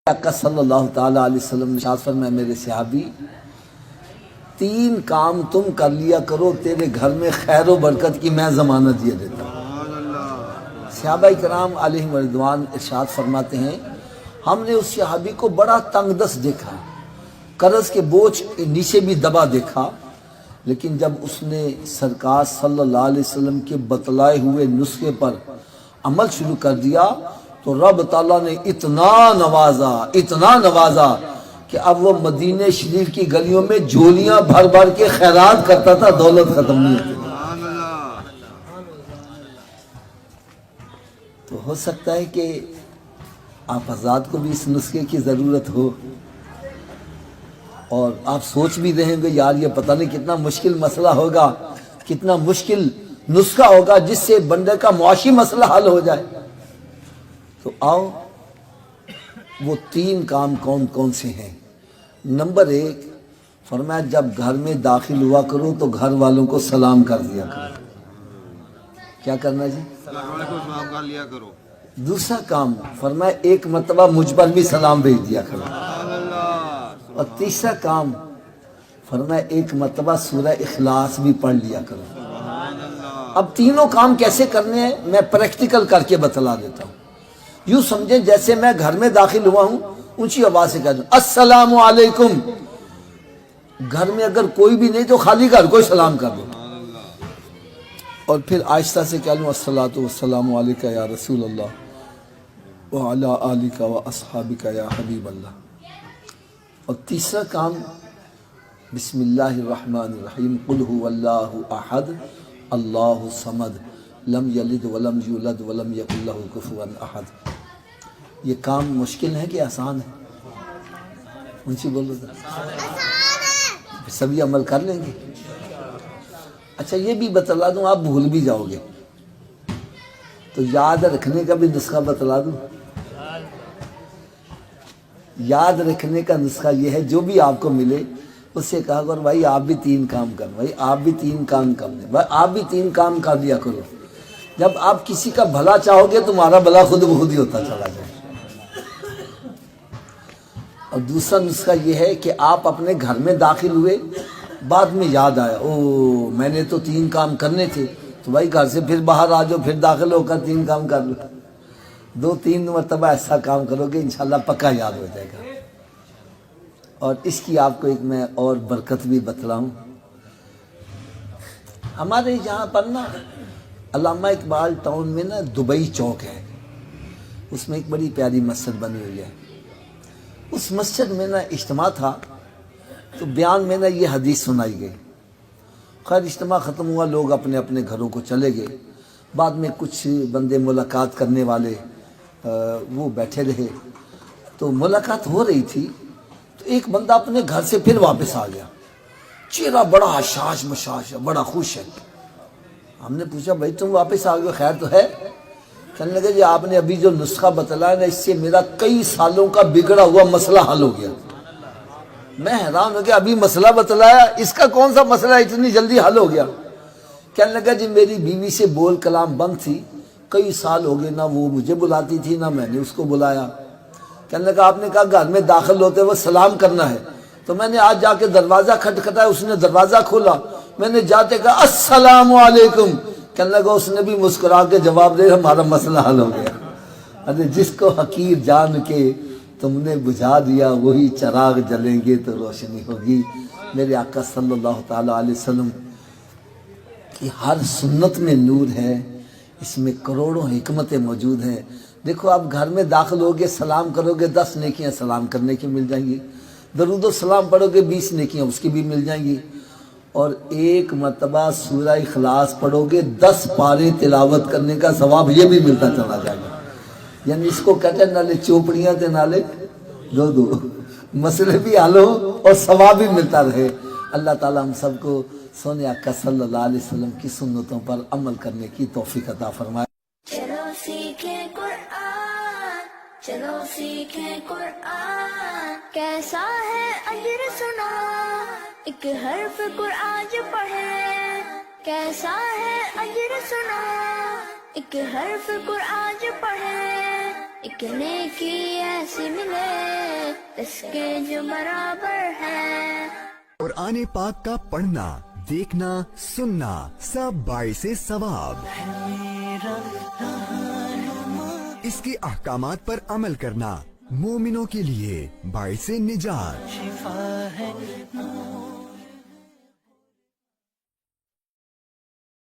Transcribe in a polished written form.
آقا صلی اللہ تعالیٰ علیہ وسلم نے ارشاد فرمایا میرے صحابی 3 کام تم کر لیا کرو تیرے گھر میں خیر و برکت کی میں ضمانت یہ دیتا ہوں۔ صحابہ کرام علیہم رضوان ارشاد فرماتے ہیں ہم نے اس صحابی کو بڑا تنگ دست دیکھا، قرض کے بوجھ نیچے بھی دبا دیکھا، لیکن جب اس نے سرکار صلی اللہ علیہ وسلم کے بتلائے ہوئے نسخے پر عمل شروع کر دیا تو رب تعالیٰ نے اتنا نوازا کہ اب وہ مدینہ شریف کی گلیوں میں جھولیاں بھر بھر کے خیرات کرتا تھا، دولت ختم نہیں ہوتی۔ تو ہو سکتا ہے کہ آپ حضرات کو بھی اس نسخے کی ضرورت ہو اور آپ سوچ بھی رہے گے یار یہ پتہ نہیں کتنا مشکل مسئلہ ہوگا، کتنا مشکل نسخہ ہوگا جس سے بندے کا معاشی مسئلہ حل ہو جائے۔ تو آؤ وہ 3 کام کون کون سے ہیں۔ نمبر 1 فرمایا جب گھر میں داخل ہوا کرو تو گھر والوں کو سلام کر دیا کرو۔ کیا کرنا جی؟ سلام کر لیا کرو۔ دوسرا کام فرمایا 1 مرتبہ مجھ پر بھی سلام بھیج دیا کرو۔ اور تیسرا کام فرمایا 1 مرتبہ سورہ اخلاص بھی پڑھ لیا کرو۔ اب تینوں کام کیسے کرنے ہیں میں پریکٹیکل کر کے بتلا دیتا ہوں۔ یوں سمجھیں جیسے میں گھر میں داخل ہوا ہوں اونچی آواز سے کہہ دوں السلام علیکم، گھر میں اگر کوئی بھی نہیں تو خالی گھر کو سلام کر دو، اور پھر آہستہ سے کہہ لوں الصلاۃ والسلام علیکہ یا رسول اللہ وعلی آلک واصحابک یا حبیب اللہ۔ اور تیسرا کام بسم اللہ الرحمن الرحیم قل هو اللہ احد اللہ الصمد لم یلد ولم یولد ولم یکن لہ کفوا احد۔ یہ کام مشکل ہے کہ آسان ہے؟ انسی بولو سبھی عمل کر لیں گے؟ اچھا یہ بھی بتلا دوں آپ بھول بھی جاؤ گے تو یاد رکھنے کا بھی نسخہ بتلا دوں۔ یاد رکھنے کا نسخہ یہ ہے جو بھی آپ کو ملے اس سے کہا کرو بھائی آپ بھی 3 کام کرو، بھائی آپ بھی 3 کام کرنے، بھائی آپ بھی 3 کام کر لیا کرو۔ جب آپ کسی کا بھلا چاہو گے تمہارا بھلا خود بخود ہی ہوتا چلا جائے۔ اور دوسرا نسخہ یہ ہے کہ آپ اپنے گھر میں داخل ہوئے بعد میں یاد آیا او میں نے تو 3 کام کرنے تھے، تو بھائی گھر سے پھر باہر آ جاؤ، پھر داخل ہو کر 3 کام کر لو۔ 2-3 مرتبہ ایسا کام کرو گے انشاءاللہ پکا یاد ہو جائے گا۔ اور اس کی آپ کو ایک میں اور برکت بھی بتلاؤں۔ ہمارے یہاں پر نا علامہ اقبال ٹاؤن میں نا دبئی چوک ہے، اس میں ایک بڑی پیاری مسجد بنی ہوئی ہے۔ اس مسجد میں نا اجتماع تھا تو بیان میں نا یہ حدیث سنائی گئی۔ خیر اجتماع ختم ہوا، لوگ اپنے اپنے گھروں کو چلے گئے۔ بعد میں کچھ بندے ملاقات کرنے والے وہ بیٹھے رہے، تو ملاقات ہو رہی تھی تو ایک بندہ اپنے گھر سے پھر واپس آ گیا، چہرہ بڑا حشاش مشاش ہے، بڑا خوش ہے۔ ہم نے پوچھا بھائی تم واپس آ گئے خیر تو ہے؟ کہنے لگے جی آپ نے ابھی جو نسخہ بتلایا نا اس سے میرا کئی سالوں کا بگڑا ہوا مسئلہ حل ہو گیا۔ میں حیران ہو گیا ابھی مسئلہ بتلایا، اس کا کون سا مسئلہ اتنی جلدی حل ہو گیا؟ کہنے لگا جی میری بیوی سے بول کلام بند تھی، کئی سال ہو گئے نہ وہ مجھے بلاتی تھی نہ میں نے اس کو بلایا۔ کہنے لگا آپ نے کہا گھر میں داخل ہوتے ہوئے سلام کرنا ہے، تو میں نے آج جا کے دروازہ کھٹکھٹایا، اس نے دروازہ کھولا، میں نے جاتے کہا السلام علیکم، کہنے لگا اس نے بھی مسکرا کے جواب دے ہمارا مسئلہ حل ہو گیا۔ ارے جس کو حقیر جان کے تم نے بجھا دیا وہی چراغ جلیں گے تو روشنی ہوگی۔ میرے آقا صلی اللہ تعالیٰ علیہ وسلم کی ہر سنت میں نور ہے، اس میں کروڑوں حکمتیں موجود ہیں۔ دیکھو آپ گھر میں داخل ہوگے سلام کرو گے 10 نیکیاں سلام کرنے کی مل جائیں گی، درود و سلام پڑھو گے 20 نیکیاں اس کی بھی مل جائیں گی، اور 1 مرتبہ سورہ اخلاص پڑھو گے 10 پارے تلاوت کرنے کا ثواب یہ بھی ملتا چلا جائے گا۔ یعنی اس کو کہتے ہیں نالے چوپڑیاں تے نالے دو مسئلے بھی حل ہو اور ثواب بھی ملتا رہے۔ اللہ تعالیٰ ہم سب کو سونے آقا صلی اللہ علیہ وسلم کی سنتوں پر عمل کرنے کی توفیق عطا فرمائے۔ چلو سیکھیں قرآن، چلو سیکھیں قرآن، کیسا ہے اجر سنا ایک حرف قرآن جو پڑھے، کیسا ہے اجر سنا ایک حرف قرآن جو پڑھے، ایک نیکی ایسی ملے اس کے جو برابر ہے. قرآن پاک کا پڑھنا، دیکھنا، سننا سب باعث ثواب. اس کے احکامات پر عمل کرنا مومنوں کے لیے باعث نجات.